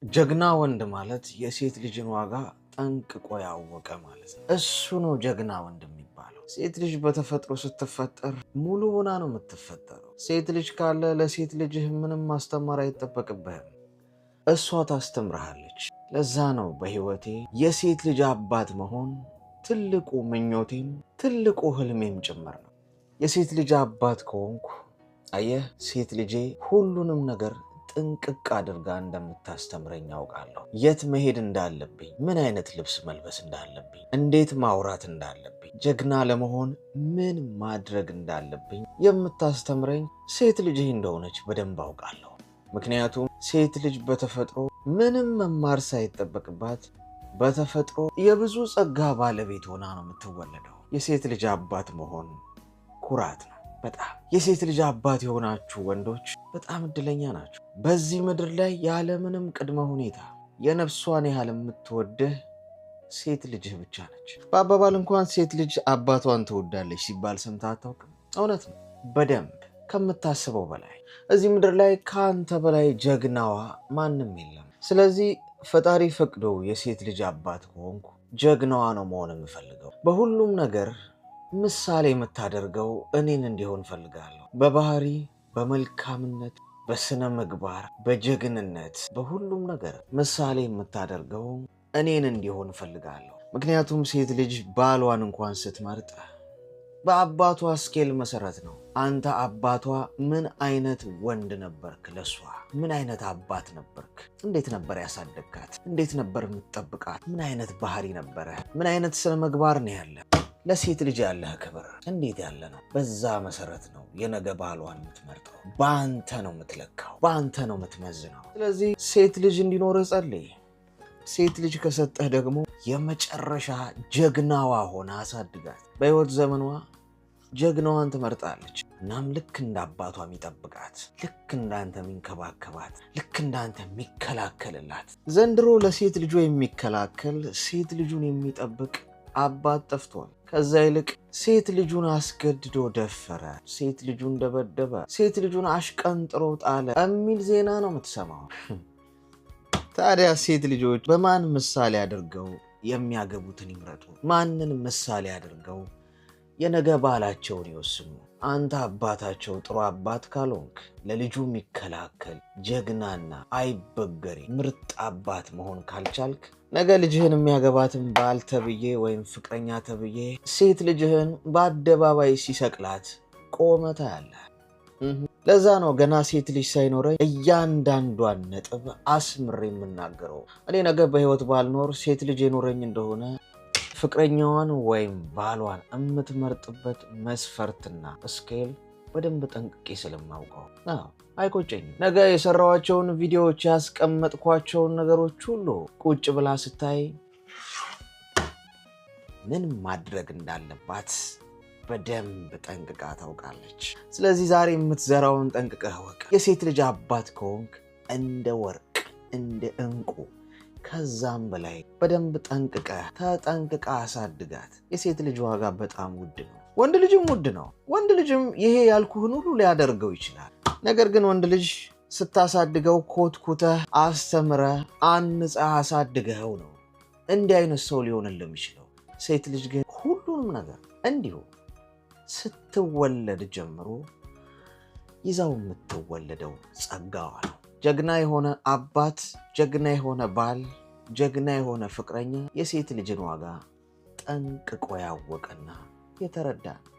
ጀግና ወንድ ማለት የሴት ልጅን ዋጋ ጠንቅቆ ያወቀ ማለት ነው። እሱ ነው ጀግና ወንድ የሚባለው። ሴት ልጅ በተፈጥሮ ስትፈጠር ሙሉ ሆና ነው የምትፈጠረው። ሴት ልጅ ካለ ለሴት ልጅህ ምንም ማስተማር አይጠበቅብህም፣ እሷ ታስተምርሃለች። ለዛ ነው በህይወቴ የሴት ልጅ አባት መሆን ትልቁ ምኞቴም ትልቁ ህልሜም ጭምር ነው። የሴት ልጅ አባት ከሆንኩ አየህ ሴት ልጄ ሁሉንም ነገር ጥንቅቅ አድርጋ እንደምታስተምረኝ ያውቃለሁ። የት መሄድ እንዳለብኝ፣ ምን አይነት ልብስ መልበስ እንዳለብኝ፣ እንዴት ማውራት እንዳለብኝ፣ ጀግና ለመሆን ምን ማድረግ እንዳለብኝ የምታስተምረኝ ሴት ልጅ እንደሆነች በደንብ አውቃለሁ። ምክንያቱም ሴት ልጅ በተፈጥሮ ምንም መማር ሳይጠበቅባት በተፈጥሮ የብዙ ጸጋ ባለቤት ሆና ነው የምትወለደው። የሴት ልጅ አባት መሆን ኩራት ነው። በጣም የሴት ልጅ አባት የሆናችሁ ወንዶች በጣም እድለኛ ናቸው። በዚህ ምድር ላይ ያለምንም ቅድመ ሁኔታ የነፍሷን ያህል የምትወድህ ሴት ልጅህ ብቻ ነች። በአባባል እንኳን ሴት ልጅ አባቷን ትወዳለች ሲባል ሰምተህ አታውቅም? እውነት ነው፣ በደንብ ከምታስበው በላይ። እዚህ ምድር ላይ ከአንተ በላይ ጀግናዋ ማንም የለም። ስለዚህ ፈጣሪ ፈቅዶ የሴት ልጅ አባት ከሆንኩ ጀግናዋ ነው መሆን የምፈልገው። በሁሉም ነገር ምሳሌ የምታደርገው እኔን እንዲሆን ፈልጋለሁ። በባህሪ፣ በመልካምነት፣ በስነ ምግባር፣ በጀግንነት፣ በሁሉም ነገር ምሳሌ የምታደርገው እኔን እንዲሆን ፈልጋለሁ። ምክንያቱም ሴት ልጅ ባሏን እንኳን ስትመርጥ በአባቷ ስኬል መሰረት ነው። አንተ አባቷ ምን አይነት ወንድ ነበርክ? ለሷ ምን አይነት አባት ነበርክ? እንዴት ነበር ያሳደግካት? እንዴት ነበር የምትጠብቃት? ምን አይነት ባህሪ ነበረ? ምን አይነት ስነ ምግባር ነው ያለ? ለሴት ልጅ ያለህ ክብር እንዴት ያለ ነው? በዛ መሰረት ነው የነገ ባሏን የምትመርጠው። በአንተ ነው የምትለካው፣ በአንተ ነው የምትመዝነው። ስለዚህ ሴት ልጅ እንዲኖርህ ጸልይ። ሴት ልጅ ከሰጠህ ደግሞ የመጨረሻ ጀግናዋ ሆነ አሳድጋት። በህይወት ዘመኗ ጀግናዋን ትመርጣለች። እናም ልክ እንደ አባቷ የሚጠብቃት፣ ልክ እንዳንተ የሚንከባከባት፣ ልክ እንዳንተ የሚከላከልላት። ዘንድሮ ለሴት ልጇ የሚከላከል ሴት ልጁን የሚጠብቅ አባት ጠፍቷል። ከዛ ይልቅ ሴት ልጁን አስገድዶ ደፈረ፣ ሴት ልጁን ደበደበ፣ ሴት ልጁን አሽቀንጥሮ ጣለ የሚል ዜና ነው የምትሰማው። ታዲያ ሴት ልጆች በማን ምሳሌ አድርገው የሚያገቡትን ይምረጡ? ማንን ምሳሌ አድርገው የነገ ባላቸውን ይወስኑ? አንተ አባታቸው ጥሩ አባት ካልሆንክ፣ ለልጁ የሚከላከል ጀግናና አይበገሬ ምርጥ አባት መሆን ካልቻልክ፣ ነገ ልጅህን የሚያገባትን ባል ተብዬ ወይም ፍቅረኛ ተብዬ ሴት ልጅህን በአደባባይ ሲሰቅላት ቆመታ ያለ። ለዛ ነው ገና ሴት ልጅ ሳይኖረኝ እያንዳንዷን ነጥብ አስምሬ የምናገረው። እኔ ነገ በህይወት ባልኖር ሴት ልጅ የኖረኝ እንደሆነ ፍቅረኛዋን ወይም ባሏን የምትመርጥበት መስፈርትና ስኬል በደንብ ጠንቅቄ ስለማውቀው አይቆጨኝም። ነገ የሰራኋቸውን ቪዲዮዎች ያስቀመጥኳቸውን ነገሮች ሁሉ ቁጭ ብላ ስታይ ምን ማድረግ እንዳለባት በደንብ ጠንቅቃ ታውቃለች። ስለዚህ ዛሬ የምትዘራውን ጠንቅቀህ ወቅ። የሴት ልጅ አባት ከሆንክ እንደ ወርቅ እንደ ዕንቁ ከዛም በላይ በደንብ ተጠንቅቃ አሳድጋት። የሴት ልጅ ዋጋ በጣም ውድ ነው። ወንድ ልጅም ውድ ነው። ወንድ ልጅም ይሄ ያልኩህን ሁሉ ሊያደርገው ይችላል። ነገር ግን ወንድ ልጅ ስታሳድገው ኮትኩተህ አስተምረህ አንጸህ አሳድገኸው ነው እንዲህ አይነት ሰው ሊሆንልህ የሚችለው። ሴት ልጅ ግን ሁሉንም ነገር እንዲሁ ስትወለድ ጀምሮ ይዛው የምትወለደው ጸጋዋ ነው። ጀግና የሆነ አባት፣ ጀግና የሆነ ባል፣ ጀግና የሆነ ፍቅረኛ የሴት ልጅን ዋጋ ጠንቅቆ ያወቀና የተረዳ ነው።